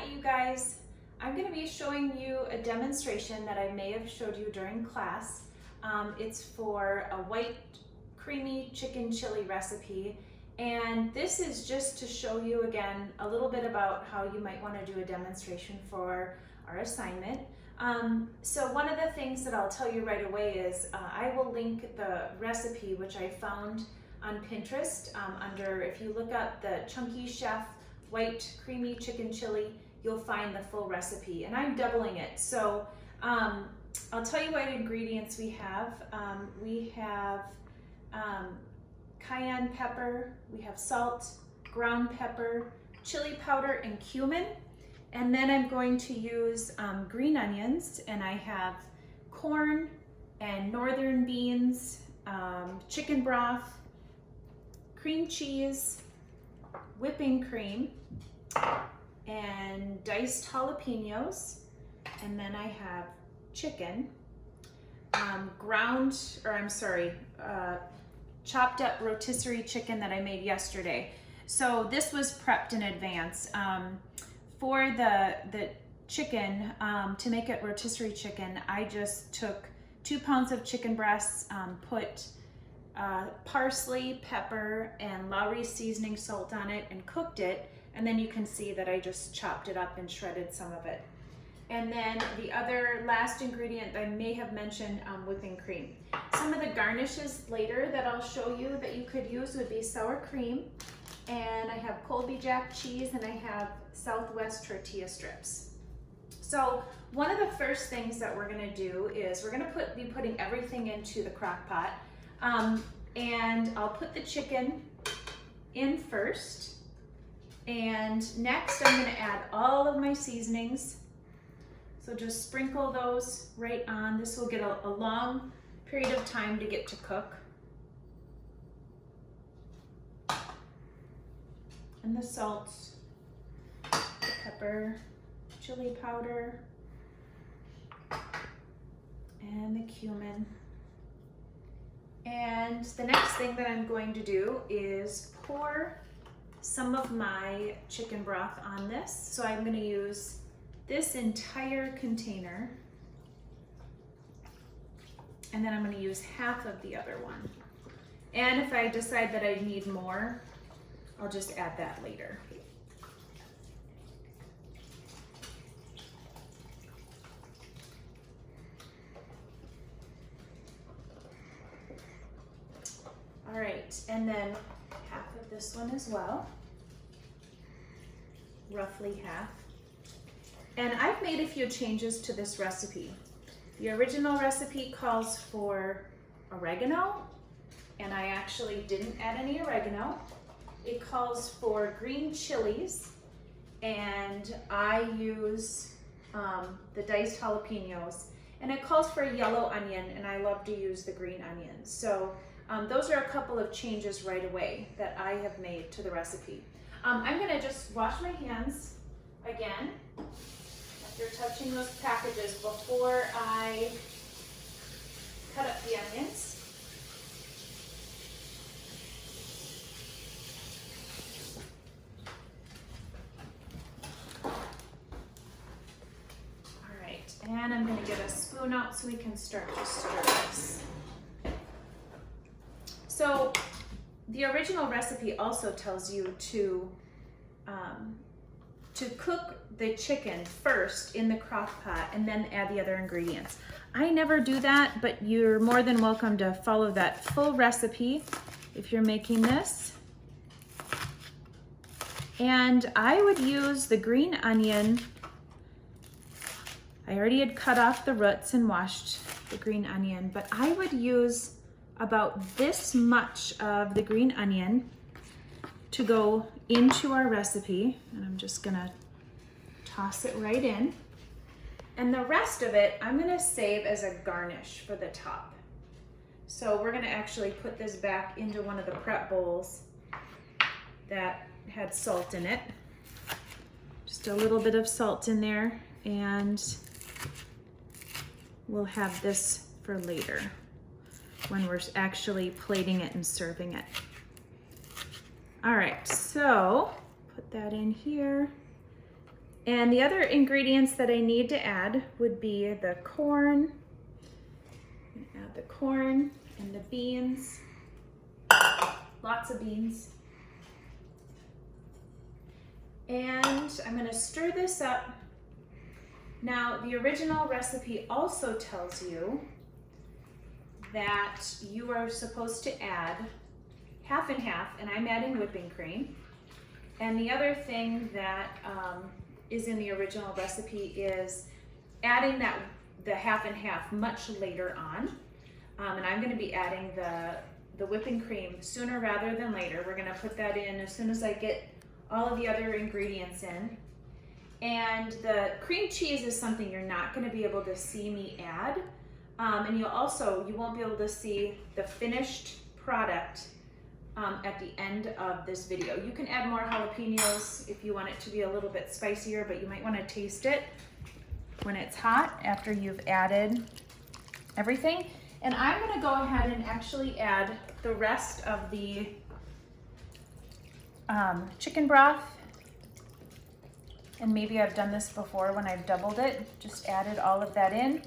Hi you guys, I'm going to be showing you a demonstration that I may have showed you during class. It's for a white creamy chicken chili recipe, and this is just to show you again a little bit about how you might want to do a demonstration for our assignment. So one of the things that I'll tell you right away is I will link the recipe which I found on Pinterest under, if you look up the Chunky Chef white creamy chicken chili, you'll find the full recipe, and I'm doubling it. So I'll tell you what ingredients we have. We have cayenne pepper, we have salt, ground pepper, chili powder, and cumin. And then I'm going to use green onions, and I have corn and northern beans, chicken broth, cream cheese, whipping cream, and diced jalapenos. And then I have chicken, chopped up rotisserie chicken that I made yesterday. So this was prepped in advance. For the chicken, to make it rotisserie chicken, I just took 2 pounds of chicken breasts, put parsley, pepper, and Lawry's seasoning salt on it, and cooked it. And then you can see that I just chopped it up and shredded some of it. And then the other last ingredient I may have mentioned, whipping cream. Some of the garnishes later that I'll show you that you could use would be sour cream, and I have Colby Jack cheese, and I have Southwest tortilla strips. So one of the first things that we're gonna do is we're gonna be putting everything into the crock pot. And I'll put the chicken in first. And next I'm gonna add all of my seasonings. So just sprinkle those right on. This will get a long period of time to get to cook. And the salt, the pepper, chili powder, and the cumin. And the next thing that I'm going to do is pour some of my chicken broth on this. So I'm going to use this entire container, and then I'm going to use half of the other one. And if I decide that I need more, I'll just add that later. All right, and then half of this one as well, roughly half. And I've made a few changes to this recipe. The original recipe calls for oregano, and I actually didn't add any oregano. It calls for green chilies, and I use the diced jalapenos. And it calls for a yellow onion, and I love to use the green onions. So those are a couple of changes right away that I have made to the recipe. I'm gonna just wash my hands again after touching those packages before I cut up the onions. All right, and I'm gonna get a spoon out so we can start to stir this. So the original recipe also tells you to cook the chicken first in the crock pot and then add the other ingredients. I never do that, but you're more than welcome to follow that full recipe if you're making this. And I would use the green onion. I already had cut off the roots and washed the green onion, but I would use about this much of the green onion to go into our recipe, and I'm just gonna toss it right in. And the rest of it I'm gonna save as a garnish for the top. So we're gonna actually put this back into one of the prep bowls that had salt in it. Just a little bit of salt in there, and we'll have this for later when we're actually plating it and serving it. All right, so put that in here. And the other ingredients that I need to add would be the corn. I'm gonna add the corn and the beans. Lots of beans. And I'm gonna stir this up. Now, the original recipe also tells you that you are supposed to add half and half, and I'm adding whipping cream. And the other thing that is in the original recipe is adding the half and half much later on. And I'm gonna be adding the whipping cream sooner rather than later. We're gonna put that in as soon as I get all of the other ingredients in. And the cream cheese is something you're not gonna be able to see me add. And you won't be able to see the finished product at the end of this video. You can add more jalapenos if you want it to be a little bit spicier, but you might want to taste it when it's hot after you've added everything. And I'm going to go ahead and actually add the rest of the chicken broth. And maybe I've done this before when I've doubled it, just added all of that in.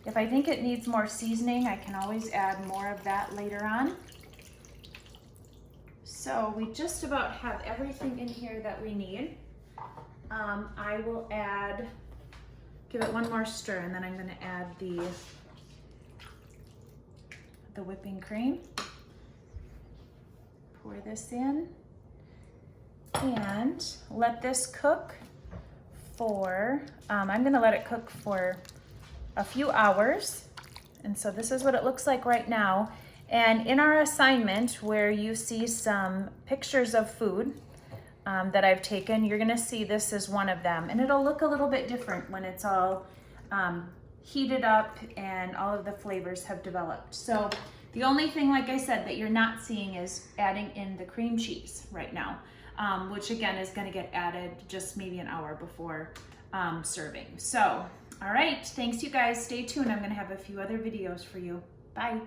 If I think it needs more seasoning, I can always add more of that later on. So we just about have everything in here that we need. I will give it one more stir, and then I'm gonna add the whipping cream. Pour this in and let this cook for, I'm gonna let it cook for a few hours. And so this is what it looks like right now. And in our assignment, where you see some pictures of food that I've taken, you're gonna see this is one of them. And it'll look a little bit different when it's all heated up and all of the flavors have developed. So the only thing, like I said, that you're not seeing is adding in the cream cheese right now, which again is gonna get added just maybe an hour before serving. So, all right, thanks you guys. Stay tuned. I'm gonna have a few other videos for you. Bye.